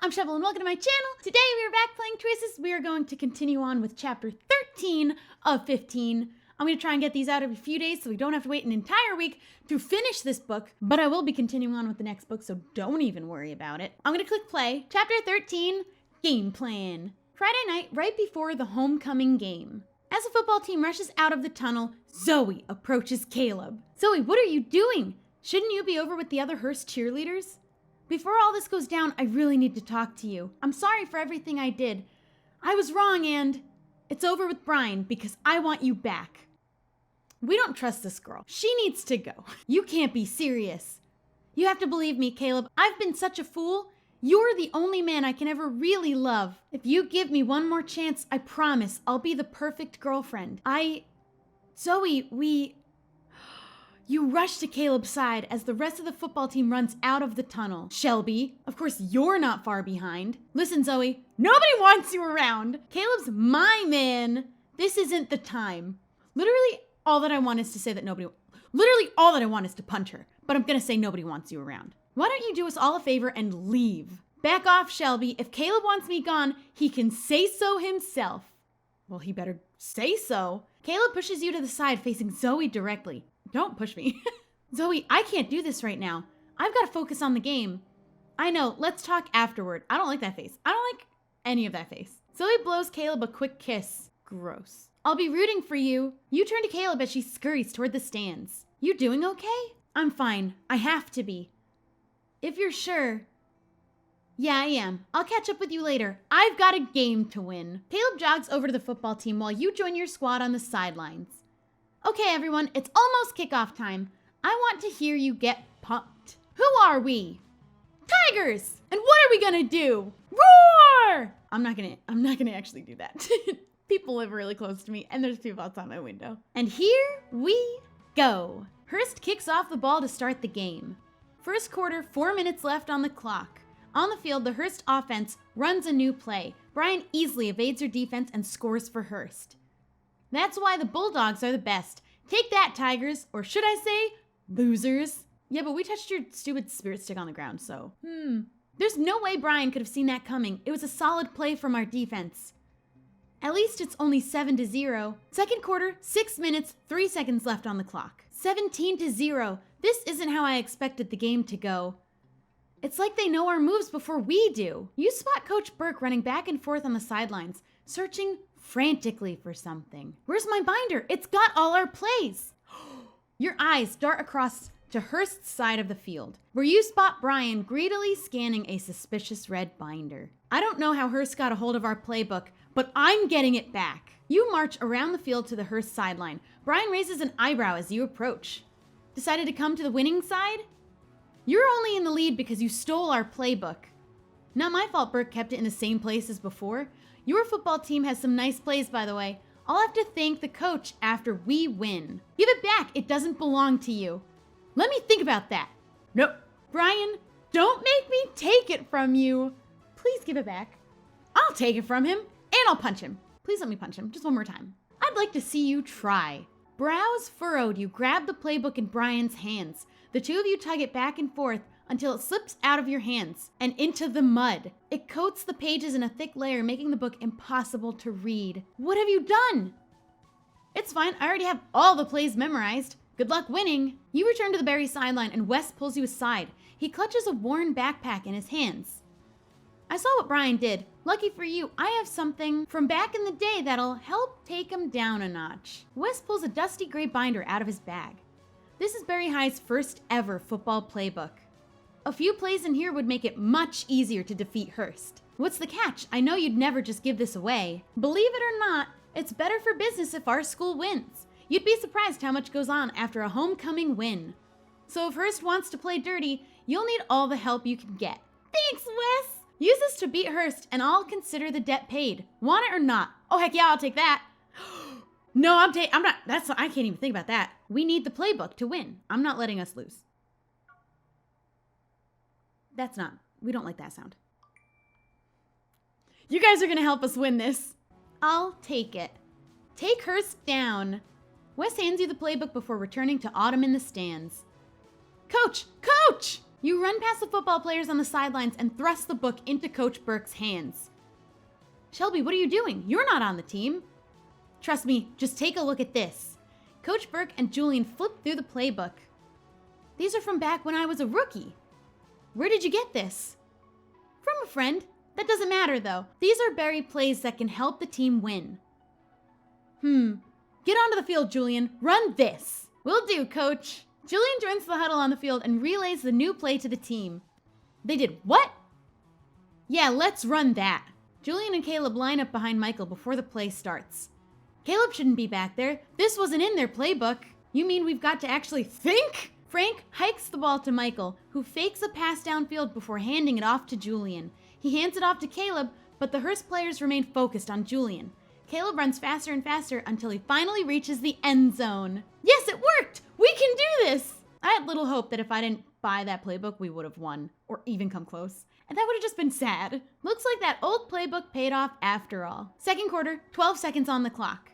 I'm Shubble and welcome to my channel. Today we are back playing Choices. We are going to continue on with chapter 13 of 15. I'm going to try and get these out every few days so we don't have to wait an entire week to finish this book, but I will be continuing on with the next book, so don't even worry about it. I'm going to click play. Chapter 13, Game Plan. Friday night, right before the homecoming game. As the football team rushes out of the tunnel, Zoe approaches Caleb. Zoe, what are you doing? Shouldn't you be over with the other Hearst cheerleaders? Before all this goes down, I really need to talk to you. I'm sorry for everything I did. I was wrong and it's over with Brian because I want you back. We don't trust this girl. She needs to go. You can't be serious. You have to believe me, Caleb. I've been such a fool. You're the only man I can ever really love. If you give me one more chance, I promise I'll be the perfect girlfriend. Zoe, You rush to Caleb's side as the rest of the football team runs out of the tunnel. Shelby, of course you're not far behind. Listen, Zoe, nobody wants you around. Caleb's my man. This isn't the time. Literally all that I want is to punch her, but I'm gonna say nobody wants you around. Why don't you do us all a favor and leave? Back off, Shelby. If Caleb wants me gone, he can say so himself. Well, he better say so. Caleb pushes you to the side, facing Zoe directly. Don't push me. Zoe, I can't do this right now. I've got to focus on the game. I know, let's talk afterward. I don't like that face. I don't like any of that face. Zoe blows Caleb a quick kiss. Gross. I'll be rooting for you. You turn to Caleb as she scurries toward the stands. You doing okay? I'm fine. I have to be. If you're sure. Yeah, I am. I'll catch up with you later. I've got a game to win. Caleb jogs over to the football team while you join your squad on the sidelines. Okay, everyone, it's almost kickoff time. I want to hear you get pumped. Who are we? Tigers! And what are we gonna do? Roar! I'm not gonna actually do that. People live really close to me, and there's people outside my window. And here we go. Hearst kicks off the ball to start the game. First quarter, 4 minutes left on the clock. On the field, the Hearst offense runs a new play. Brian easily evades your defense and scores for Hearst. That's why the Bulldogs are the best. Take that, Tigers, or should I say, losers. Yeah, but we touched your stupid spirit stick on the ground, so. There's no way Brian could have seen that coming. It was a solid play from our defense. At least it's only 7-0. Second quarter, 6 minutes, 3 seconds left on the clock. 17-0. This isn't how I expected the game to go. It's like they know our moves before we do. You spot Coach Burke running back and forth on the sidelines, searching frantically for something. Where's my binder? It's got all our plays. Your eyes dart across to Hearst's side of the field, where you spot Brian greedily scanning a suspicious red binder. I don't know how Hearst got a hold of our playbook, but I'm getting it back. You march around the field to the Hearst sideline. Brian raises an eyebrow as you approach. Decided to come to the winning side? You're only in the lead because you stole our playbook. Not my fault Burke kept it in the same place as before. Your football team has some nice plays, by the way. I'll have to thank the coach after we win. Give it back. It doesn't belong to you. Let me think about that. Nope. Brian, don't make me take it from you. Please give it back. I'll take it from him, and I'll punch him. Please let me punch him, just one more time. I'd like to see you try. Brows furrowed, you grab the playbook in Brian's hands. The two of you tug it back and forth until it slips out of your hands and into the mud. It coats the pages in a thick layer, making the book impossible to read. What have you done? It's fine, I already have all the plays memorized. Good luck winning. You return to the Berry sideline and Wes pulls you aside. He clutches a worn backpack in his hands. I saw what Brian did. Lucky for you, I have something from back in the day that'll help take him down a notch. Wes pulls a dusty gray binder out of his bag. This is Berry High's first ever football playbook. A few plays in here would make it much easier to defeat Hearst. What's the catch? I know you'd never just give this away. Believe it or not, it's better for business if our school wins. You'd be surprised how much goes on after a homecoming win. So if Hearst wants to play dirty, you'll need all the help you can get. Thanks, Wes! Use this to beat Hearst and I'll consider the debt paid. Want it or not? Oh, heck yeah, I'll take that. No, I can't even think about that. We need the playbook to win. I'm not letting us lose. We don't like that sound. You guys are gonna help us win this. I'll take it. Take Hearst down. Wes hands you the playbook before returning to Autumn in the stands. Coach! Coach! You run past the football players on the sidelines and thrust the book into Coach Burke's hands. Shelby, what are you doing? You're not on the team. Trust me, just take a look at this. Coach Burke and Julian flipped through the playbook. These are from back when I was a rookie. Where did you get this? From a friend. That doesn't matter though. These are Barry plays that can help the team win. Get onto the field, Julian. Run this. Will do, Coach. Julian joins the huddle on the field and relays the new play to the team. They did what? Yeah, let's run that. Julian and Caleb line up behind Michael before the play starts. Caleb shouldn't be back there. This wasn't in their playbook. You mean we've got to actually think? Frank hikes the ball to Michael, who fakes a pass downfield before handing it off to Julian. He hands it off to Caleb, but the Hearst players remain focused on Julian. Caleb runs faster and faster until he finally reaches the end zone. Yes, it worked! We can do this! I had little hope that if I didn't buy that playbook, we would have won, or even come close. And that would have just been sad. Looks like that old playbook paid off after all. Second quarter, 12 seconds on the clock.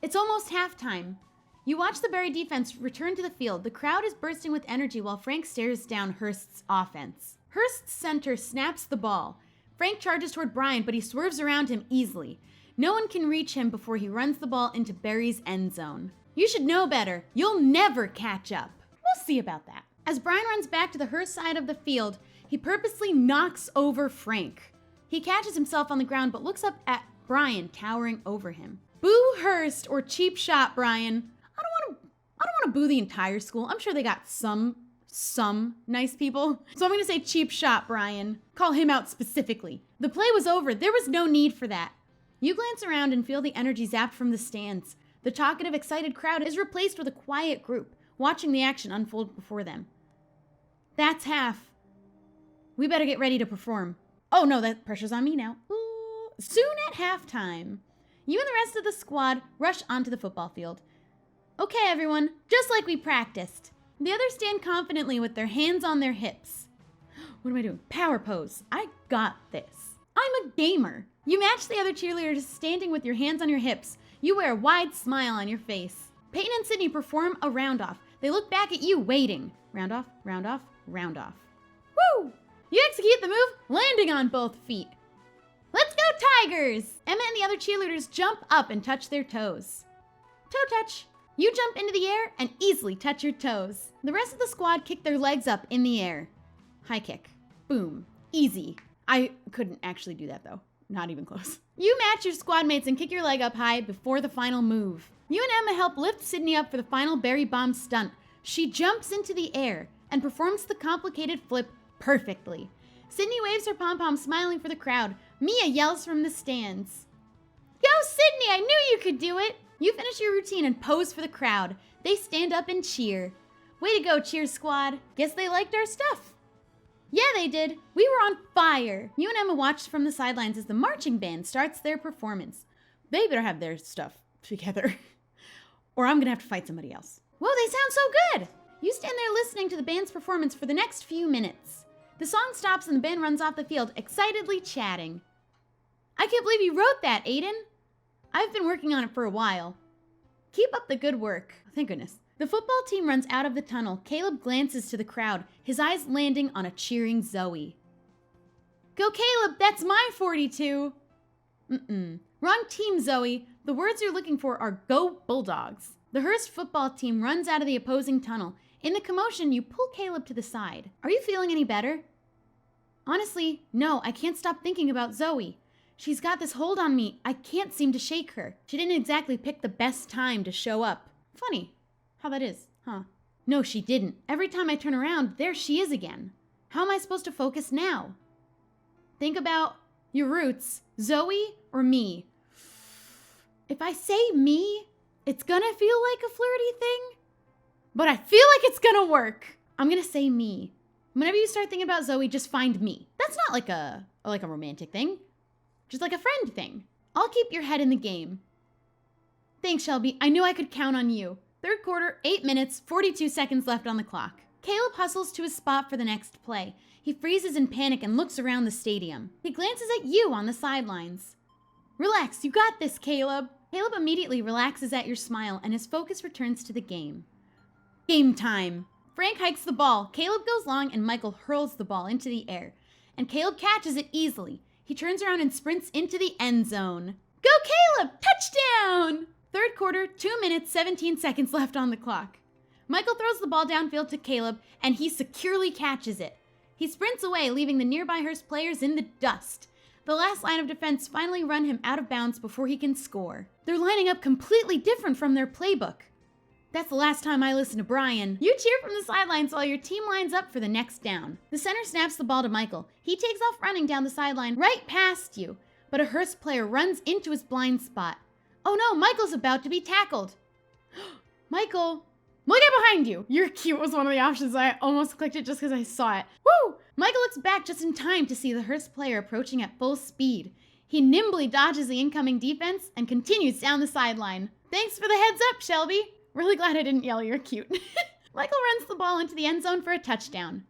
It's almost halftime. You watch the Barry defense return to the field. The crowd is bursting with energy while Frank stares down Hearst's offense. Hearst's center snaps the ball. Frank charges toward Brian, but he swerves around him easily. No one can reach him before he runs the ball into Barry's end zone. You should know better. You'll never catch up. We'll see about that. As Brian runs back to the Hearst side of the field, he purposely knocks over Frank. He catches himself on the ground but looks up at Brian towering over him. Boo Hearst or cheap shot, Brian. I don't want to boo the entire school. I'm sure they got some nice people. So I'm going to say cheap shot, Brian. Call him out specifically. The play was over. There was no need for that. You glance around and feel the energy zapped from the stands. The talkative, excited crowd is replaced with a quiet group, watching the action unfold before them. That's half. We better get ready to perform. Oh no, that pressure's on me now. Ooh. Soon at halftime, you and the rest of the squad rush onto the football field. Okay, everyone, just like we practiced. The others stand confidently with their hands on their hips. What am I doing? Power pose. I got this. I'm a gamer. You match the other cheerleaders standing with your hands on your hips. You wear a wide smile on your face. Peyton and Sydney perform a round off. They look back at you, waiting. Round off, round off, round off. Woo! You execute the move, landing on both feet. Let's go, Tigers! Emma and the other cheerleaders jump up and touch their toes. Toe touch. You jump into the air and easily touch your toes. The rest of the squad kick their legs up in the air. High kick. Boom. Easy. I couldn't actually do that though. Not even close. You match your squad mates and kick your leg up high before the final move. You and Emma help lift Sydney up for the final Barry bomb stunt. She jumps into the air and performs the complicated flip perfectly. Sydney waves her pom-pom, smiling for the crowd. Mia yells from the stands. Go, Sydney! I knew you could do it! You finish your routine and pose for the crowd. They stand up and cheer. Way to go, cheer squad. Guess they liked our stuff. Yeah, they did. We were on fire. You and Emma watched from the sidelines as the marching band starts their performance. They better have their stuff together. Or I'm gonna have to fight somebody else. Whoa, they sound so good! You stand there listening to the band's performance for the next few minutes. The song stops and the band runs off the field, excitedly chatting. I can't believe you wrote that, Aiden. I've been working on it for a while. Keep up the good work. Thank goodness. The football team runs out of the tunnel. Caleb glances to the crowd, his eyes landing on a cheering Zoe. Go Caleb, that's my 42. Wrong team, Zoe. The words you're looking for are Go Bulldogs. The Hearst football team runs out of the opposing tunnel. In the commotion, you pull Caleb to the side. Are you feeling any better? Honestly, no, I can't stop thinking about Zoe. She's got this hold on me. I can't seem to shake her. She didn't exactly pick the best time to show up. Funny how that is, huh? No, she didn't. Every time I turn around, there she is again. How am I supposed to focus now? Think about your roots, Zoe or me. If I say me, it's gonna feel like a flirty thing, but I feel like it's gonna work. I'm gonna say me. Whenever you start thinking about Zoe, just find me. That's not like a romantic thing. Just like a friend thing. I'll keep your head in the game. Thanks, Shelby. I knew I could count on you. Third quarter, 8 minutes, 42 seconds left on the clock. Caleb hustles to his spot for the next play. He freezes in panic and looks around the stadium. He glances at you on the sidelines. Relax, you got this, Caleb. Caleb immediately relaxes at your smile and his focus returns to the game. Game time. Frank hikes the ball. Caleb goes long, and Michael hurls the ball into the air. And Caleb catches it easily. He turns around and sprints into the end zone. Go Caleb! Touchdown! Third quarter, 2 minutes, 17 seconds left on the clock. Michael throws the ball downfield to Caleb, and he securely catches it. He sprints away, leaving the nearby Hearst players in the dust. The last line of defense finally run him out of bounds before he can score. They're lining up completely different from their playbook. That's the last time I listen to Brian. You cheer from the sidelines while your team lines up for the next down. The center snaps the ball to Michael. He takes off running down the sideline right past you, but a Hearst player runs into his blind spot. Oh no, Michael's about to be tackled. Michael, look out behind you. You're cute was one of the options. I almost clicked it just because I saw it. Woo! Michael looks back just in time to see the Hearst player approaching at full speed. He nimbly dodges the incoming defense and continues down the sideline. Thanks for the heads up, Shelby. Really glad I didn't yell you're cute. Michael runs the ball into the end zone for a touchdown.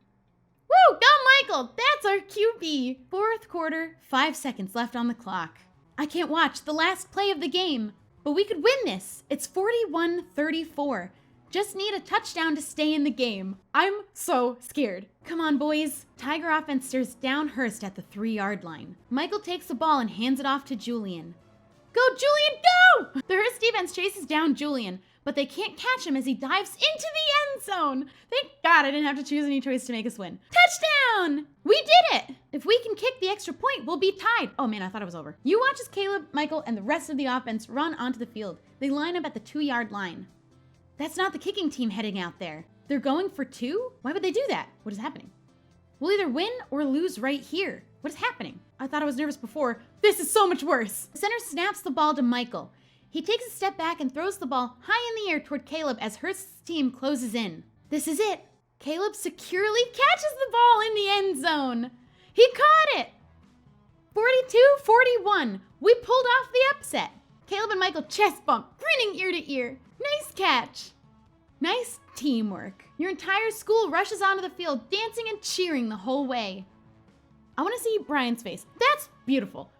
Woo! Go Michael! That's our QB. Fourth quarter, 5 seconds left on the clock. I can't watch the last play of the game, but we could win this. It's 41-34. Just need a touchdown to stay in the game. I'm so scared. Come on, boys. Tiger offense stares down Hearst at the 3-yard line. Michael takes the ball and hands it off to Julian. Go, Julian, go! The Hearst defense chases down Julian, but they can't catch him as he dives into the end zone. Thank God I didn't have to choose any choice to make us win. Touchdown! We did it! If we can kick the extra point, we'll be tied. Oh man, I thought it was over. You watch as Caleb, Michael, and the rest of the offense run onto the field. They line up at the 2-yard line. That's not the kicking team heading out there. They're going for 2? Why would they do that? What is happening? We'll either win or lose right here. What is happening? I thought I was nervous before. This is so much worse. The center snaps the ball to Michael. He takes a step back and throws the ball high in the air toward Caleb as Hearst's team closes in. This is it. Caleb securely catches the ball in the end zone. He caught it. 42-41. We pulled off the upset. Caleb and Michael chest bump, grinning ear to ear. Nice catch. Nice teamwork. Your entire school rushes onto the field, dancing and cheering the whole way. I want to see Brian's face. That's beautiful.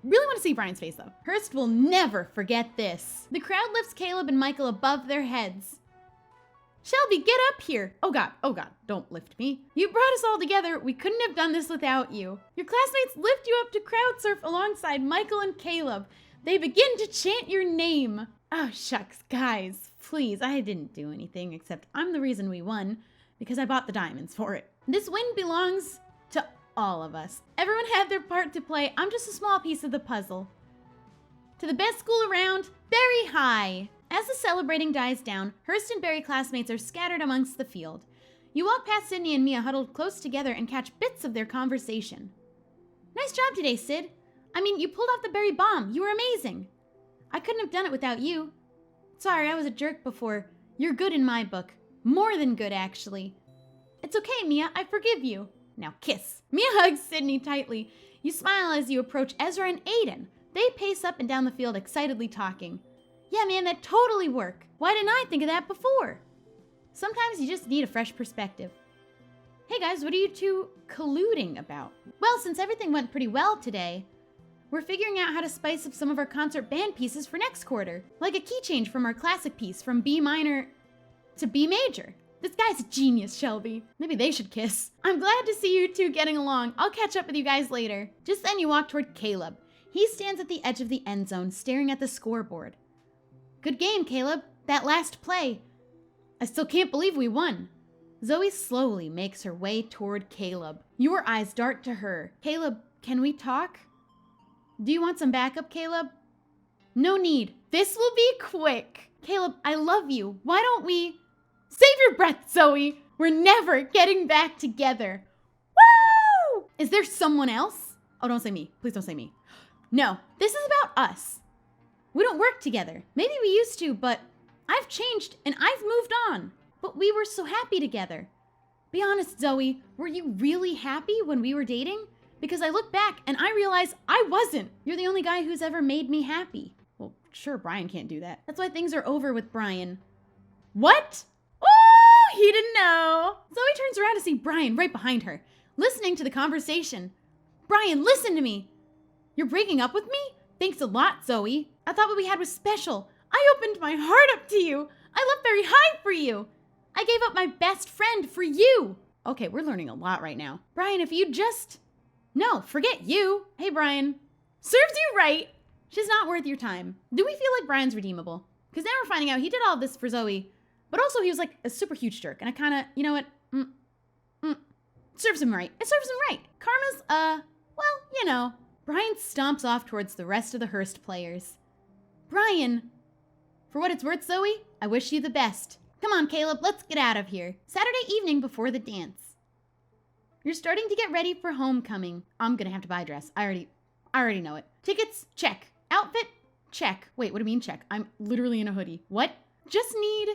Really want to see Brian's face, though. Hearst will never forget this. The crowd lifts Caleb and Michael above their heads. Shelby, get up here. Oh God, don't lift me. You brought us all together. We couldn't have done this without you. Your classmates lift you up to crowd surf alongside Michael and Caleb. They begin to chant your name. Oh, shucks, guys, please, I didn't do anything except I'm the reason we won because I bought the diamonds for it. This win belongs to all of us. Everyone had their part to play. I'm just a small piece of the puzzle. To the best school around, Berry High. As the celebrating dies down, Hearst and Berry classmates are scattered amongst the field. You walk past Sydney and Mia huddled close together and catch bits of their conversation. Nice job today, Sid. I mean, you pulled off the Berry bomb. You were amazing. I couldn't have done it without you. Sorry, I was a jerk before. You're good in my book. More than good, actually. It's okay, Mia. I forgive you. Now kiss. Mia hugs Sydney tightly. You smile as you approach Ezra and Aiden. They pace up and down the field excitedly talking. Yeah, man, that totally worked. Why didn't I think of that before? Sometimes you just need a fresh perspective. Hey guys, what are you two colluding about? Well, since everything went pretty well today, we're figuring out how to spice up some of our concert band pieces for next quarter. Like a key change from our classic piece from B minor to B major. This guy's a genius, Shelby. Maybe they should kiss. I'm glad to see you two getting along. I'll catch up with you guys later. Just then you walk toward Caleb. He stands at the edge of the end zone, staring at the scoreboard. Good game, Caleb. That last play. I still can't believe we won. Zoe slowly makes her way toward Caleb. Your eyes dart to her. Caleb, can we talk? Do you want some backup, Caleb? No need. This will be quick. Caleb, I love you. Why don't we... Save your breath, Zoe. We're never getting back together. Woo! Is there someone else? Oh, don't say me. Please don't say me. No, this is about us. We don't work together. Maybe we used to, but I've changed and I've moved on. But we were so happy together. Be honest, Zoe. Were you really happy when we were dating? Because I look back and I realize I wasn't. You're the only guy who's ever made me happy. Well, sure, Brian can't do that. That's why things are over with Brian. What? Oh, he didn't know. Zoe turns around to see Brian right behind her, listening to the conversation. Brian, listen to me. You're breaking up with me? Thanks a lot, Zoe. I thought what we had was special. I opened my heart up to you. I left very high for you. I gave up my best friend for you. Okay, we're learning a lot right now. Brian, if you just... No, forget you. Hey, Brian. Serves you right. She's not worth your time. Do we feel like Brian's redeemable? Because now we're finding out he did all this for Zoe, but also he was like a super huge jerk. And I kind of, you know what? Serves him right. It serves him right. Karma's, well, you know. Brian stomps off towards the rest of the Hearst players. Brian, for what it's worth, Zoe, I wish you the best. Come on, Caleb, let's get out of here. Saturday evening before the dance. You're starting to get ready for homecoming. I'm gonna have to buy a dress. I already know it. Tickets, check. Outfit, check. Wait, what do you mean check? I'm literally in a hoodie. What? Just need...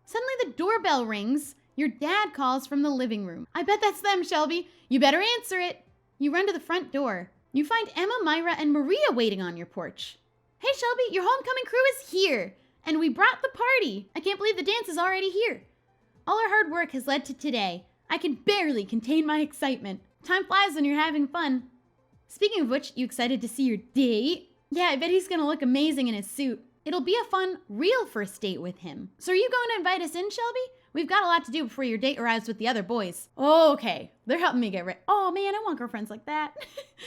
Suddenly the doorbell rings. Your dad calls from the living room. I bet that's them, Shelby. You better answer it. You run to the front door. You find Emma, Myra, and Maria waiting on your porch. Hey, Shelby, your homecoming crew is here. And we brought the party. I can't believe the dance is already here. All our hard work has led to today. I can barely contain my excitement. Time flies when you're having fun. Speaking of which, you excited to see your date? Yeah, I bet he's gonna look amazing in his suit. It'll be a fun, real first date with him. So are you going to invite us in, Shelby? We've got a lot to do before your date arrives with the other boys. Oh, okay. They're helping me get ready. Oh man, I want girlfriends like that.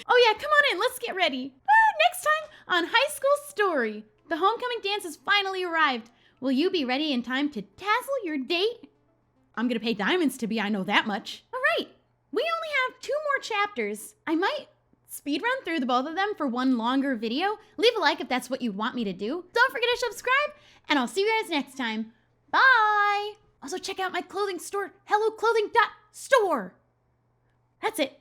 Oh yeah, come on in, let's get ready. Next time on High School Story. The homecoming dance has finally arrived. Will you be ready in time to tassel your date? I'm gonna pay diamonds to be, I know that much. All right, we only have 2 more chapters. I might speed run through the both of them for one longer video. Leave a like if that's what you want me to do. Don't forget to subscribe, and I'll see you guys next time. Bye! Also check out my clothing store, helloclothing.store. That's it.